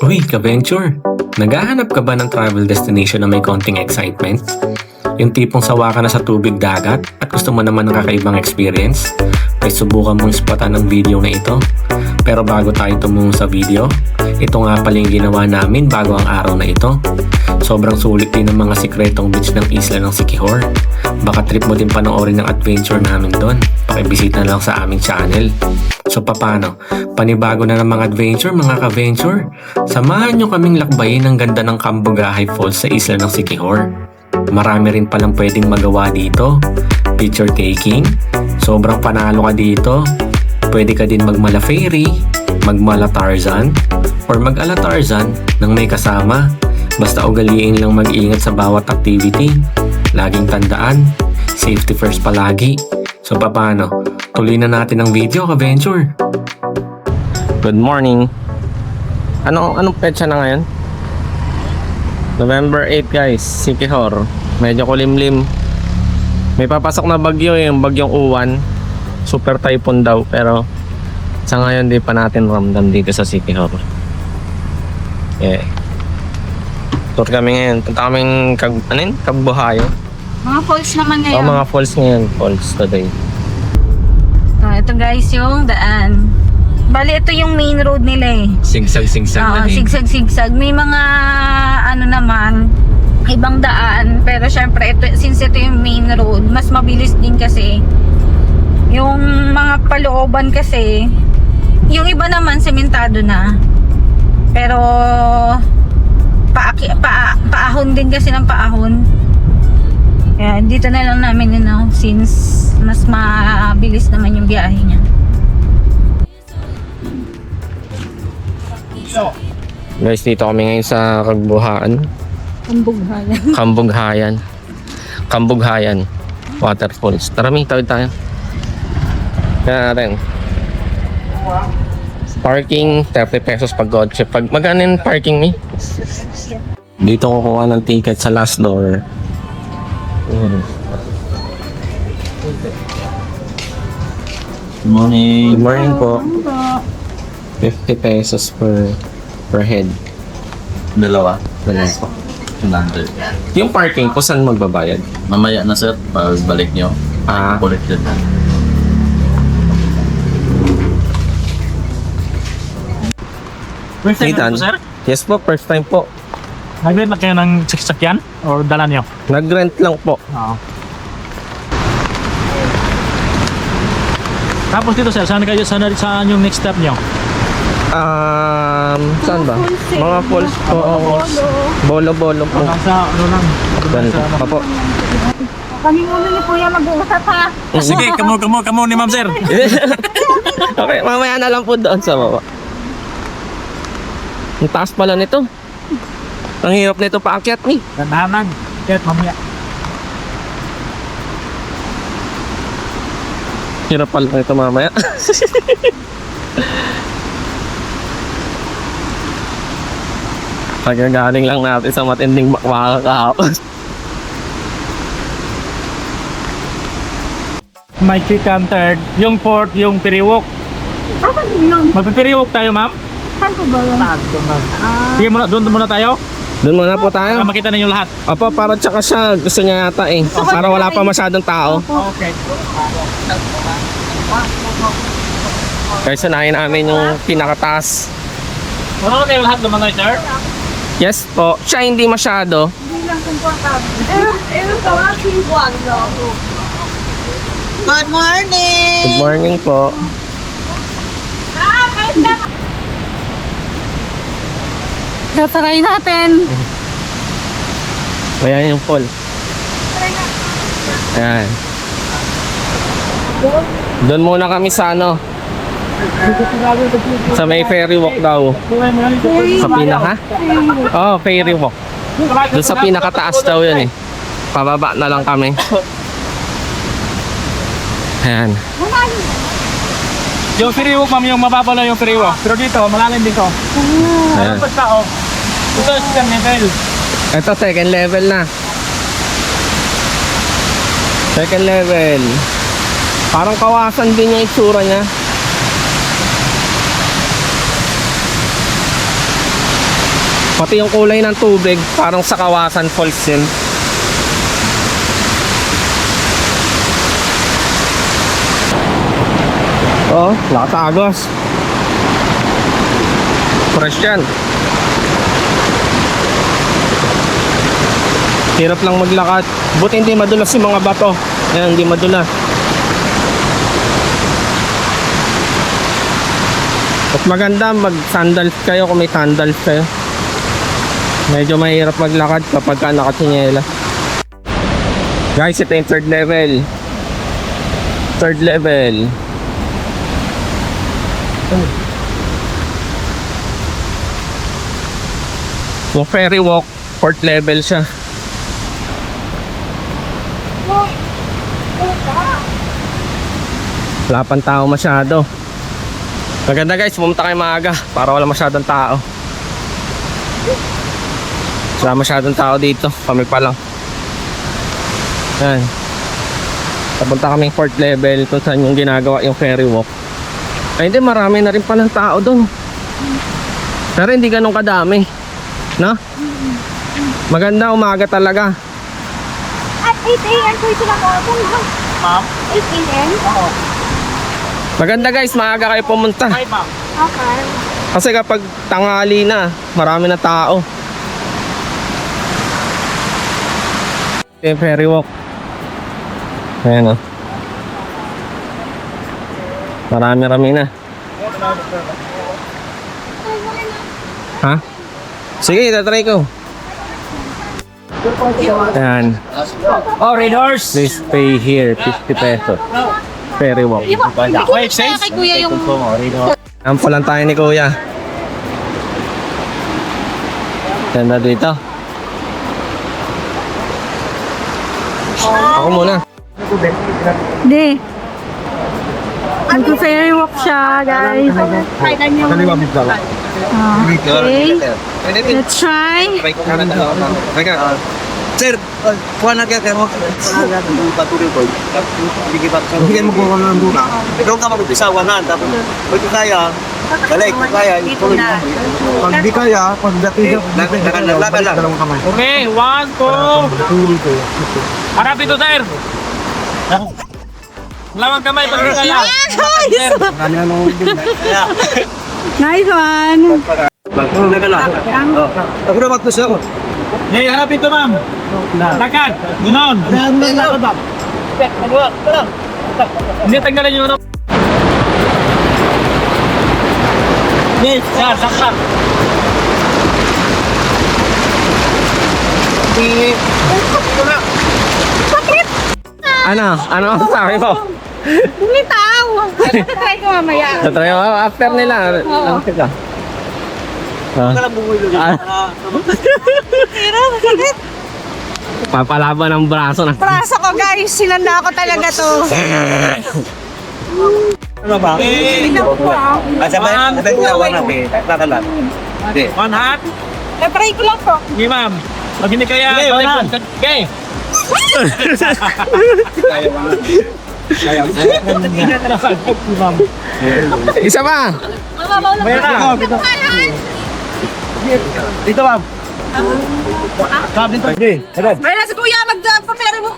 Uy, ka-venture! Naghahanap ka ba ng travel destination na may konting excitement? Yung tipong sawa ka na sa tubig dagat at gusto mo naman ng kakaibang experience? Ay subukan mong spotan ng video na ito. Pero bago tayo tumungo sa video, ito nga pala yung ginawa namin bago ang araw na ito. Sobrang sulit din ng mga sikretong beach ng isla ng Siquijor. Baka trip mo din panoorin ng adventure namin doon. Pakibisita na lang sa aming channel. So papano? Panibago na ng mga adventure mga ka-venture. Samahan nyo kaming lakbayin ang ganda ng Cambugahay Falls sa isla ng Siquijor. Marami rin palang pwedeng magawa dito. Picture taking, sobrang panalo ka dito. Pwede ka din magmala ferry, magmala Tarzan, or mag-ala Tarzan nang may kasama. Basta ugaliin lang mag-ingat sa bawat activity. Laging tandaan, safety first palagi. So paano? Tuloy na natin ang video, ka-venture. Good morning. Anong petsa na ngayon? November 8 guys, Siquijor. Medyo kulimlim. May papasok na bagyo, yung bagyong Uwan. Super typhoon daw, pero sa ngayon di pa natin ramdam dito sa Siquijor. Tour kami ngayon. Punta kaming Cambugahay. Mga falls naman ngayon. Mga falls ngayon. Falls today. Ito guys yung daan. Bali ito yung main road nila eh. Sigsag-sigsag na din. Sigsag-sigsag. May mga naman ibang daan. Pero syempre since ito yung main road, mas mabilis din kasi. Yung mga palooban kasi, yung iba naman sementado na. Pero paahon din kasi ng paahon. Kaya dito na lang namin since mas mabilis naman yung biyahe niya. Guys, dito kami ngayon sa Cambugayan Waterfalls. Tara, may tawid tayo. Kaya natin. Parking, 30 pesos pag kotse. Magkano yung parking ni? Dito kukuha ng ticket sa last door. Good morning. Good morning po. 50 pesos per head. Dalawa. Dalawa po. 100. Yung parking po, saan magbabayad? Mamaya na sir, pag balik nyo. Kulit din na. First time Nathan? po, sir? Yes po, first time po. Nag-rent na kayo ng sasakyan? Or dala niyo? Nag-rent lang po. Oo. Tapos dito, sir, saan yung next step niyo? Saan ba? Mga falls po. Bolo-bolo po. Nasa lang? Ganito. Opo. Kami muna ni Kuya mag-uusap ha. Sige, kamo ni ma'am, sir. Okay, mamaya na lang po doon sa baba. Ang taas pala nito. Ang hirap nito paakyat ni. Dandanan. Kahit mamaya. Hirap pala nito mamaya. Pagkagaling lang natin sa matinding bakbaka kahapon. May chicken third. Yung fourth, yung piriwok. Magpipiriwok tayo, ma'am? Saan ko ba yun? Sige, doon muna tayo. Doon muna po tayo. Para makita ninyo lahat. Opo, para tsaka siya gusto niya yata eh. Para wala pa masyadong tao. Okay. Kaya sanayin namin yung pinakataas. Ano kayo lahat naman tayo, sir? Yes po. Siya hindi masyado. Good morning! Good morning po. Try natin. Ayan yung fall. Ayan. Doon muna kami sa sa may ferry walk daw. Sa pinaka? Oh, ferry walk. Doon sa pinakataas daw yun eh. Pababa na lang kami. Ayan. Yung piriwok, ma'am, yung mababa lang yung piriwok. Pero dito, malalim dito. Ayan. Tapos tao. Ito yung second level. Ito, second level na. Second level. Parang kawasan din yung itsura niya. Pati yung kulay ng tubig, parang sa Kawasan Falls yun. Oh, nakatagos. Fresh yan. Hirap lang maglakad. Buti hindi madulas yung mga bato. Ayan, hindi madulas. At maganda mag-sandals kayo kung may sandals kayo. Medyo mahirap maglakad kapag ka nakatsinyela. Guys, ito yung third level. Third level. Yung ferry walk, fourth level siya. Wala pang tao masyado. Maganda guys, pumunta kayo maaga para wala masyadong tao. Wala masyadong tao dito, kami pa lang. Yan. Papunta kaming fourth level kung saan yung ginagawa yung ferry walk. Ay hindi, marami na rin palang tao doon. Pero hindi ganun kadami. No? Maganda, umaga talaga. At 8 a.m. po sila po. Ma'am? 8 a.m.? Oo. Maganda guys, maaga kayo pumunta. Hi, ma'am. Okay. Kasi kapag tanghali na, marami na tao. Okay, ferry walk. Ayan o. Marami-rami na. Ha? Sige, tatry ko. Ayan. Oh, red horse. Please pay here, 50 pesos. Ferry walk. Wait, safe? Kay kuya yung... Ampo lang tayo ni kuya. Ganda dito. Ako muna. Hindi. Nag-ferry walk siya, guys. Okay. Let's try. Sir, kuha na kaya mo. Patuloy ko. Bigyan mo ko ng muna. Ikaw ka mag-isawa na. Tapos, pag kaya, balik, kung kaya, ituloy mo. Pag di kaya, pag dati lakad lang. Okay, 1, 2. Harap ito, sir. Lawang kamay, pagkakala. Nice one. Ako na magtus ako. Hey, harap ito, ma'am. Lakad. Gunon. Hindi, tanggalan nyo ano. Yes, sir, saksak. Ano? Ano ang sabi mo? Bumitaw. Try ko mamaya. Tatry mo, after nila. Ano sila? Papalaban ng braso na. Praso ko, guys. Sinanda ko talaga to. Ano ba? Sabay ginawa namin. Lakad lang. One hat. Na-try ko lang po. Sige, ma'am. Pag hindi kaya, balik po. Okay. Isa pa! Mayroon na. Dito ma'am. Sabi dito. Mayroon si kuya, mag-ferry walk.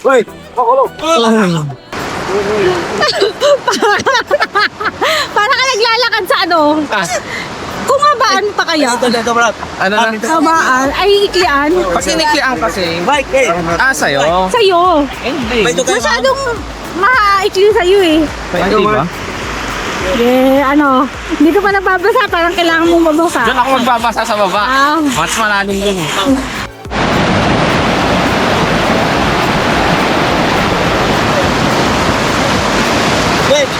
Uy, makulong. Para ka naglalakad sa ano? Kumabaan pa kaya? Dito brad. Ano na? Kumabaan? Ay, iklian? Pag siniklian kasi, Bike eh. sa'yo. Sa'yo. Hindi. May tukay ma'am. Masyadong maikli sa'yo eh. Hindi ba? Hindi ko pa nagbabasa. Parang kailangan mong mabasa. Diyan ako magbabasa sa baba. Mas malalim dun. Wait.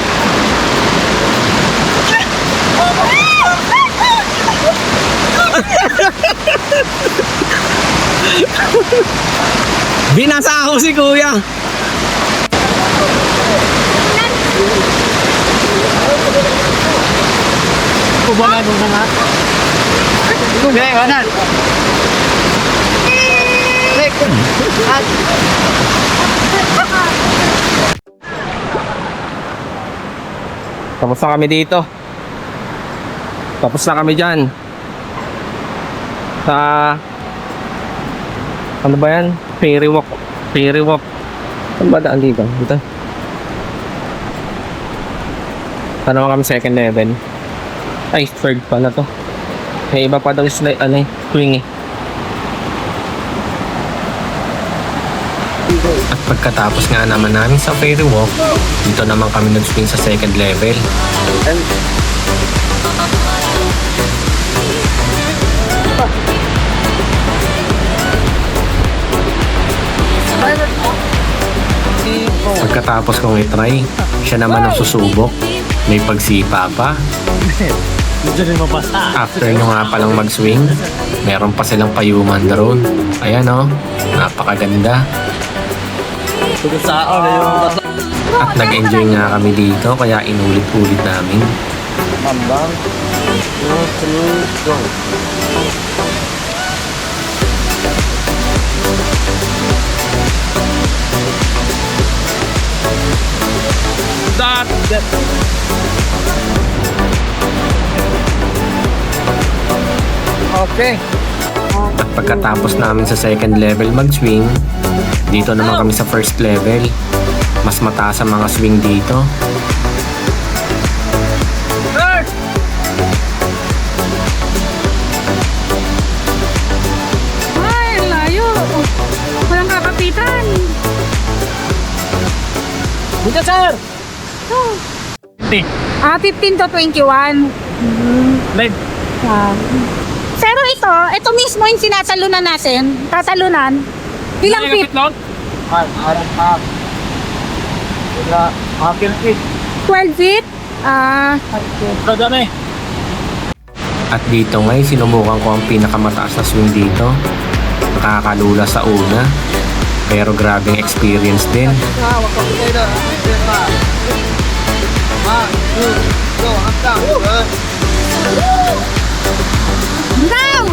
Binasa ako si kuya. Kubalan mo na nga. Okay, kanan. Tapos na kami dito. Tapos na kami dyan. Sa... Ano ba yan? Ferry walk. Ferry walk. Saan ba daan dito? Dito. Sana naman kami second level. Ay, third pala to. May iba pa daw slide, ano eh, swing eh. At pagkatapos nga naman namin sa ferry walk, dito naman kami nag-swing sa second level. Pagkatapos kong i-try, siya naman ang susubok. May pagsipa pa. After nyo nga palang mag-swing, meron pa silang payuman drone. Ayan o, napakaganda. At nag-enjoy nga kami dito, kaya inulit-ulit namin. Okay. At pagkatapos namin sa second level mag-swing, dito naman kami sa first level. Mas mataas ang mga swing dito. Ay, layo. Walang kakapitan. Dito, sir! 15 to 21. Live. Pero ito mismo yung sinatalunan natin. Tatalunan. Ilang feet? 12 feet? Dami. At dito ngay, sinubukan ko ang pinakamataas na swing dito. Nakakalula sa una. Pero grabing experience din. Now!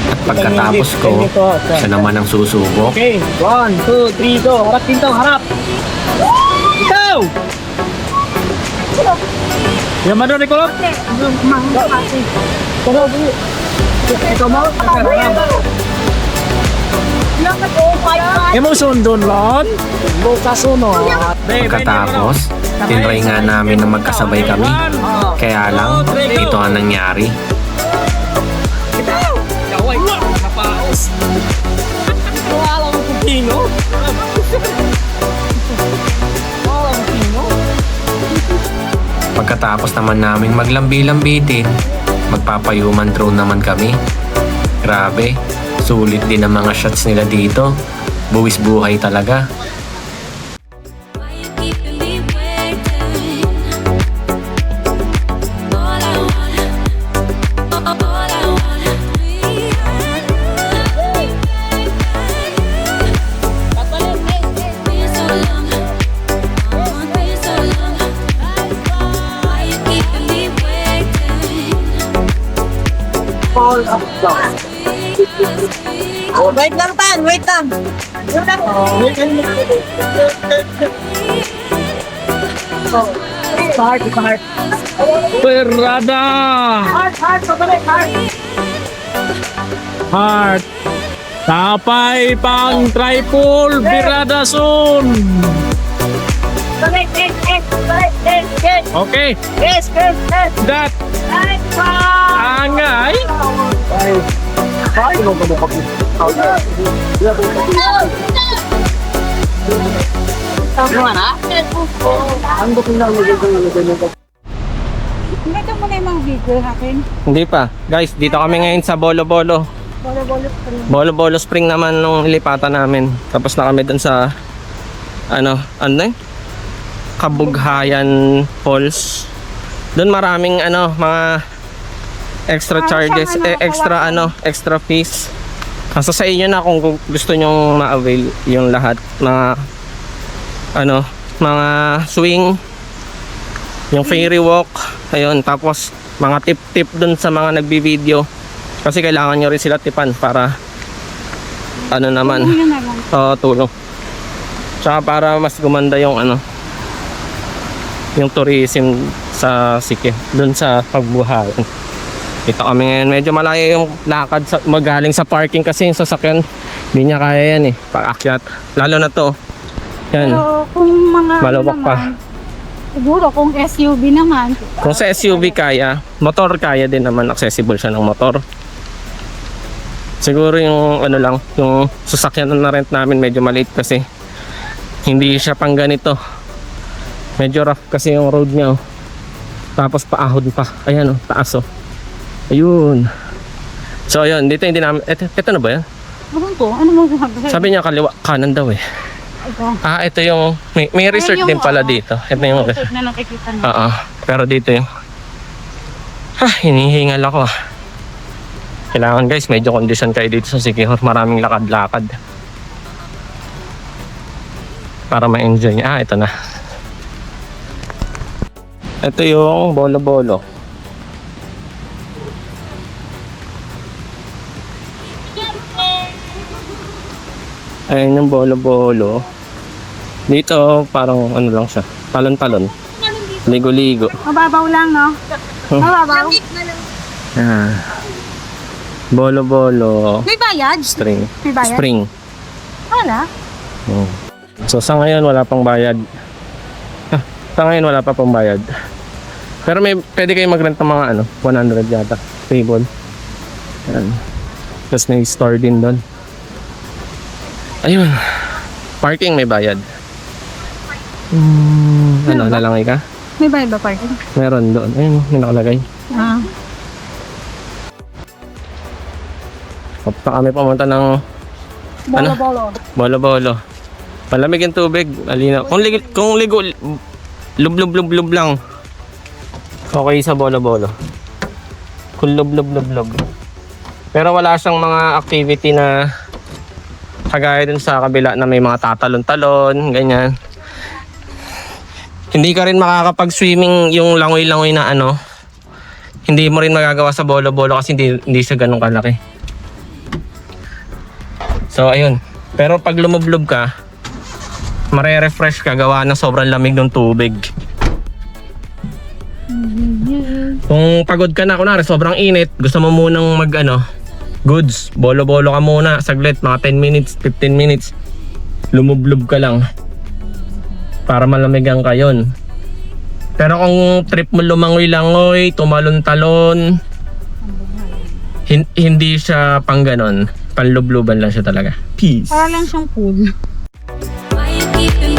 At pagkatapos ko, siya naman ang susubok. Okay, 1, 2, 3, go. Harap dito, harap. Ikaw! Yang mana ni kolom? Ikaw mo? Emang sundon lon? Buka sunod. Pagkatapos, tinry nga namin na magkasabay kami. Kaya lang, ito ang nangyari. Pagkatapos naman namin maglambi-lambitin, magpapayuman drone naman kami. Grabe, sulit din ang mga shots nila dito. Buwis buhay talaga. Why you keeping me waiting? All I want, been so long, been so long. Why you keeping me waiting? Wait lang, Tan. Wait lang. Berada. Heart. Sampai pang tripod berada sun. Okay. Dat. Angay. Ito muna yung mga video natin. Hindi pa. Guys, dito kami ngayon sa Bolo-Bolo. Bolo-Bolo Spring naman nung ilipatan namin. Tapos na kami dun sa ano yun? Kabughayan Falls. Doon maraming mga extra charges, extra fees. Kaso sa inyo na kung gusto nyong ma-avail yung lahat mga mga swing, yung ferry walk, ayun, tapos mga tip-tip dun sa mga nagbi-video. Kasi kailangan nyo rin sila tipan para ano naman, Yun na lang. tulong. Tsaka para mas gumanda yung ano, yung tourism sa Sikihor, dun sa pagbuhayan. Ito kami ngayon, medyo malayo yung lakad magaling sa parking kasi yung sasakyan hindi niya kaya yan paakyat. Lalo na to. Yan. Pero kung mga Malawak pa. siguro kung SUV naman, Kung sa SUV kaya, motor kaya din naman, accessible siya ng motor. Siguro yung ano lang, yung sasakyan na rent namin medyo maliit kasi hindi siya pang ganito. Medyo rough kasi yung road niya Tapos paahon pa. Ayan taas Ayun. So ayun, dito hindi namin ito na ba yan? Ewan ko, ano mo sabi? Sabi niya kaliwa kanan daw Ito. Ito yung may resort yung, din pala dito. Ito yung Resort na nakikita niyo. pero dito yung hinihingal ako Kailangan guys, medyo condition kayo dito sa Sikihor. Maraming lakad-lakad para ma-enjoy niya. Ito na. Ito yung bolo-bolo. Ayan yung bolo-bolo. Dito parang ano lang siya, talon-talon. Ligo-ligo. Mababaw lang, no? Mababaw. Bolo-bolo. May bayad? String. May bayad? Spring. Wala. So sa ngayon wala pang bayad. Sa ngayon wala pa pang bayad. Pero pwede kayo mag-rent ng mga 100 yata. Table. Ayan. Tapos may store din doon. Ayun. Parking may bayad. Lalangay ka? May bayad ba parking? Meron doon. Ayun, may nakalagay. Punta kami pumunta ng Bolo-bolo. Bolo-bolo. Malamig yung tubig. Alina. Kung ligo, lub lang. Okay sa bolo-bolo. Kung lub. Pero wala siyang mga activity na kagaya dun sa kabila na may mga tatalon-talon, ganyan. Hindi ka rin makakapag-swimming yung langoy-langoy na hindi mo rin magagawa sa bolo-bolo kasi hindi siya ganun kalaki. So ayun, pero pag lumublob ka, mare-refresh ka gawa ng sobrang lamig ng tubig. Kung pagod ka na, kunwari sobrang init, gusto mo munang goods, bolo-bolo ka muna, saglit, mga 10 minutes, 15 minutes, lumublob ka lang para malamigan ka yun. Pero kung trip mo lumangoy-langoy, tumalon-talon, hindi siya pang ganon. Panlubluban lang siya talaga. Peace. Para lang siyang pool. Why you keeping